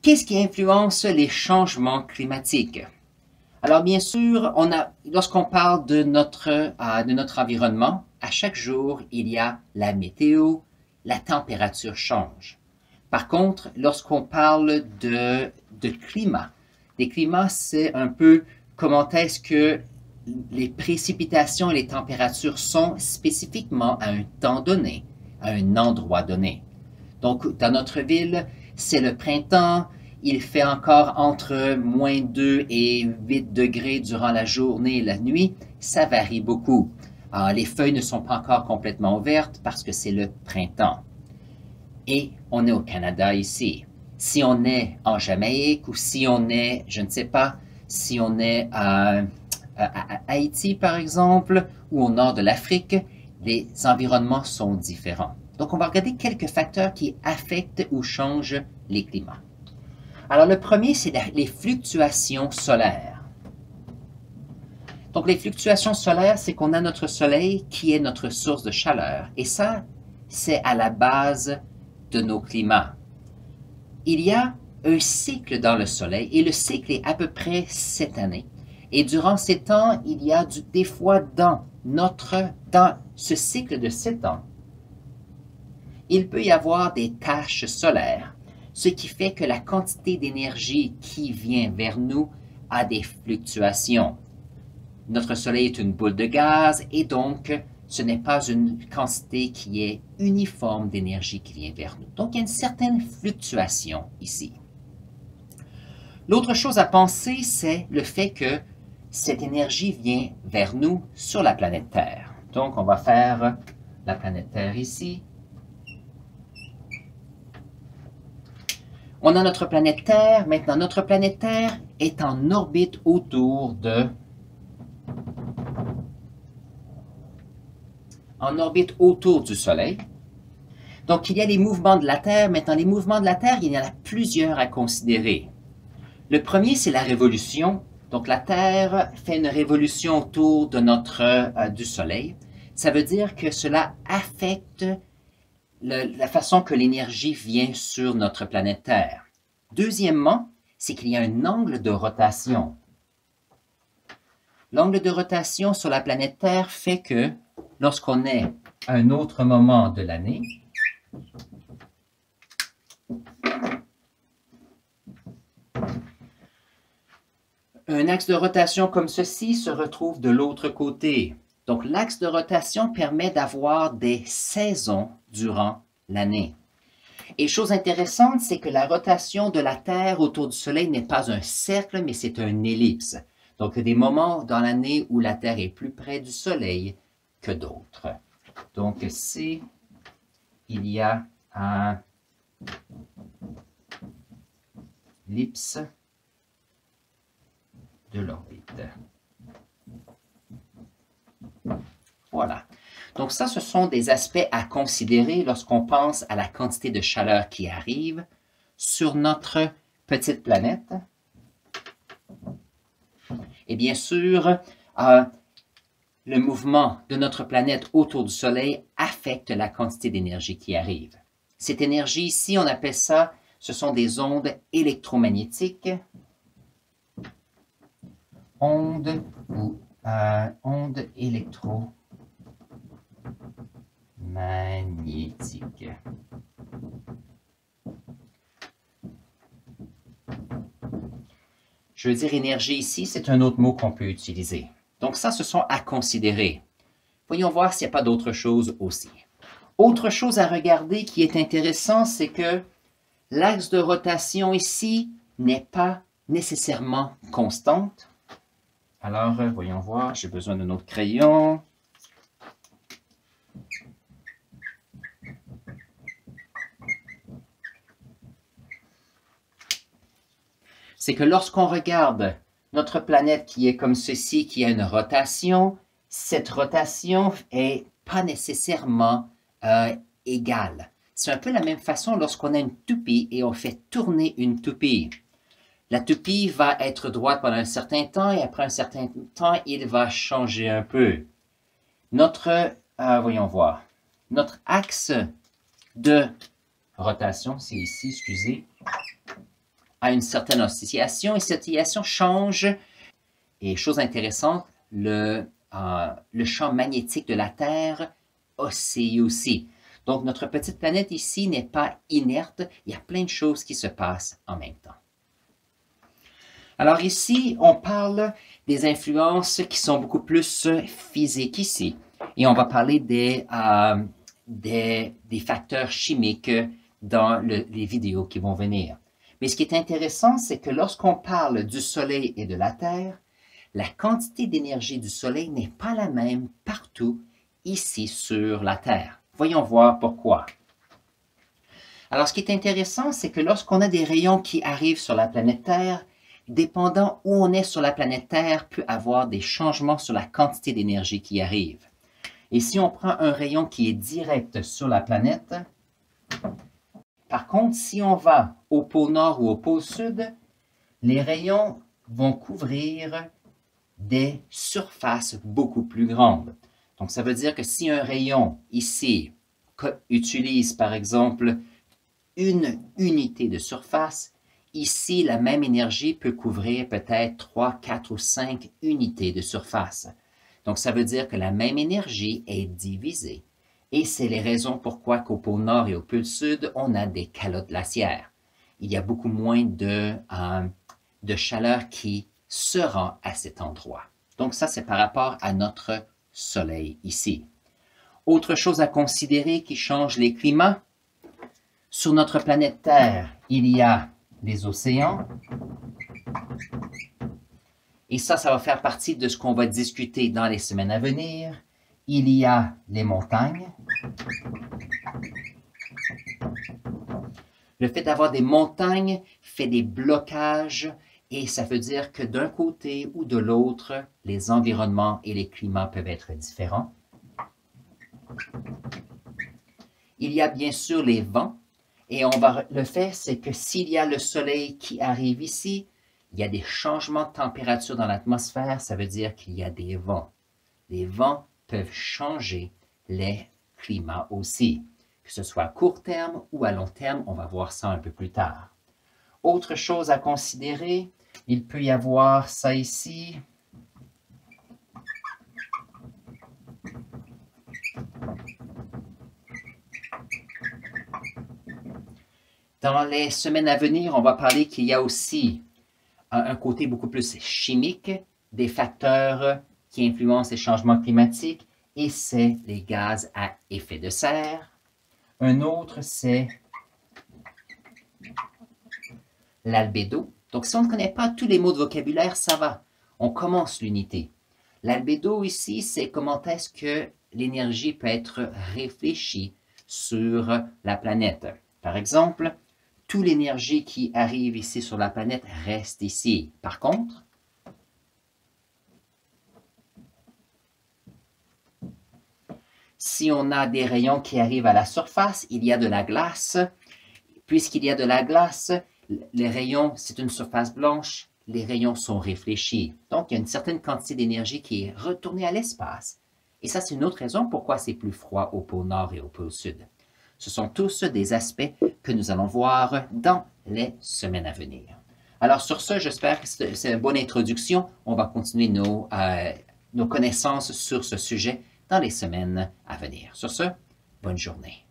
Qu'est-ce qui influence les changements climatiques? Alors bien sûr, lorsqu'on parle de notre environnement, à chaque jour, il y a la météo, la température change. Par contre, lorsqu'on parle de climat, des climats, c'est un peu comment est-ce que les précipitations et les températures sont spécifiquement à un temps donné, à un endroit donné. Donc, dans notre ville, c'est le printemps, il fait encore entre -2 et 8 degrés durant la journée et la nuit, ça varie beaucoup. Les feuilles ne sont pas encore complètement ouvertes parce que c'est le printemps. Et on est au Canada ici. Si on est en Jamaïque ou si on est, je ne sais pas, si on est à Haïti par exemple ou au nord de l'Afrique, les environnements sont différents. Donc on va regarder quelques facteurs qui affectent ou changent les climats. Alors le premier, c'est les fluctuations solaires. Donc les fluctuations solaires, c'est qu'on a notre soleil qui est notre source de chaleur. Et ça, c'est à la base de nos climats. Il y a un cycle dans le soleil et le cycle est à peu près 7 années. Et durant ces temps, il y a des fois dans ce cycle de 7 ans, il peut y avoir des taches solaires, ce qui fait que la quantité d'énergie qui vient vers nous a des fluctuations. Notre soleil est une boule de gaz et donc ce n'est pas une quantité qui est uniforme d'énergie qui vient vers nous. Donc, il y a une certaine fluctuation ici. L'autre chose à penser, c'est le fait que cette énergie vient vers nous sur la planète Terre. Donc, on va faire la planète Terre ici. On a notre planète Terre. Maintenant, notre planète Terre est en orbite autour du Soleil. Donc, il y a les mouvements de la Terre. Maintenant, les mouvements de la Terre, il y en a plusieurs à considérer. Le premier, c'est la révolution. Donc, la Terre fait une révolution autour de du Soleil. Ça veut dire que cela affecte la façon que l'énergie vient sur notre planète Terre. Deuxièmement, c'est qu'il y a un angle de rotation. L'angle de rotation sur la planète Terre fait que lorsqu'on est à un autre moment de l'année, un axe de rotation comme ceci se retrouve de l'autre côté. Donc, l'axe de rotation permet d'avoir des saisons durant l'année. Et chose intéressante, c'est que la rotation de la Terre autour du Soleil n'est pas un cercle, mais c'est une ellipse. Donc, il y a des moments dans l'année où la Terre est plus près du Soleil que d'autres. Donc, ici, il y a un ellipse de l'orbite. Voilà. Donc ça, ce sont des aspects à considérer lorsqu'on pense à la quantité de chaleur qui arrive sur notre petite planète. Et bien sûr, le mouvement de notre planète autour du Soleil affecte la quantité d'énergie qui arrive. Cette énergie ici, on appelle ça, ce sont des ondes électromagnétiques. Ondes électromagnétiques. Je veux dire énergie ici, c'est un autre mot qu'on peut utiliser. Donc ça, ce sont à considérer. Voyons voir s'il n'y a pas d'autre chose aussi. Autre chose à regarder qui est intéressant, c'est que l'axe de rotation ici n'est pas nécessairement constante. Alors, voyons voir, j'ai besoin d'un autre crayon. C'est que lorsqu'on regarde notre planète qui est comme ceci, qui a une rotation, cette rotation n'est pas nécessairement égale. C'est un peu la même façon lorsqu'on a une toupie et on fait tourner une toupie. La toupie va être droite pendant un certain temps et après un certain temps, il va changer un peu. Voyons voir, notre axe de rotation, c'est ici, excusez, a une certaine oscillation et cette oscillation change. Et chose intéressante, le champ magnétique de la Terre oscille aussi. Donc, notre petite planète ici n'est pas inerte. Il y a plein de choses qui se passent en même temps. Alors ici, on parle des influences qui sont beaucoup plus physiques ici. Et on va parler des facteurs chimiques dans les vidéos qui vont venir. Mais ce qui est intéressant, c'est que lorsqu'on parle du Soleil et de la Terre, la quantité d'énergie du Soleil n'est pas la même partout ici sur la Terre. Voyons voir pourquoi. Alors, ce qui est intéressant, c'est que lorsqu'on a des rayons qui arrivent sur la planète Terre, dépendant où on est sur la planète Terre, peut avoir des changements sur la quantité d'énergie qui arrive. Et si on prend un rayon qui est direct sur la planète, par contre, si on va au pôle Nord ou au pôle Sud, les rayons vont couvrir des surfaces beaucoup plus grandes. Donc, ça veut dire que si un rayon ici utilise, par exemple, une unité de surface, ici, la même énergie peut couvrir peut-être 3, 4 ou 5 unités de surface. Donc, ça veut dire que la même énergie est divisée. Et c'est les raisons pourquoi qu'au pôle Nord et au pôle Sud, on a des calottes glaciaires. Il y a beaucoup moins de chaleur qui se rend à cet endroit. Donc, ça, c'est par rapport à notre Soleil ici. Autre chose à considérer qui change les climats, sur notre planète Terre, il y a les océans. Et ça va faire partie de ce qu'on va discuter dans les semaines à venir. Il y a les montagnes. Le fait d'avoir des montagnes fait des blocages et ça veut dire que d'un côté ou de l'autre, les environnements et les climats peuvent être différents. Il y a bien sûr les vents. Et le fait, c'est que s'il y a le soleil qui arrive ici, il y a des changements de température dans l'atmosphère, ça veut dire qu'il y a des vents. Les vents peuvent changer les climats aussi, que ce soit à court terme ou à long terme, on va voir ça un peu plus tard. Autre chose à considérer, il peut y avoir ça ici. Dans les semaines à venir, on va parler qu'il y a aussi un côté beaucoup plus chimique des facteurs qui influencent les changements climatiques et c'est les gaz à effet de serre. Un autre, c'est l'albédo. Donc, si on ne connaît pas tous les mots de vocabulaire, ça va. On commence l'unité. L'albédo ici, c'est comment est-ce que l'énergie peut être réfléchie sur la planète. Par exemple, toute l'énergie qui arrive ici sur la planète reste ici. Par contre, si on a des rayons qui arrivent à la surface, il y a de la glace. Puisqu'il y a de la glace, les rayons, c'est une surface blanche, les rayons sont réfléchis. Donc, il y a une certaine quantité d'énergie qui est retournée à l'espace. Et ça, c'est une autre raison pourquoi c'est plus froid au pôle Nord et au pôle Sud. Ce sont tous des aspects que nous allons voir dans les semaines à venir. Alors sur ce, j'espère que c'est une bonne introduction. On va continuer nos connaissances sur ce sujet dans les semaines à venir. Sur ce, bonne journée.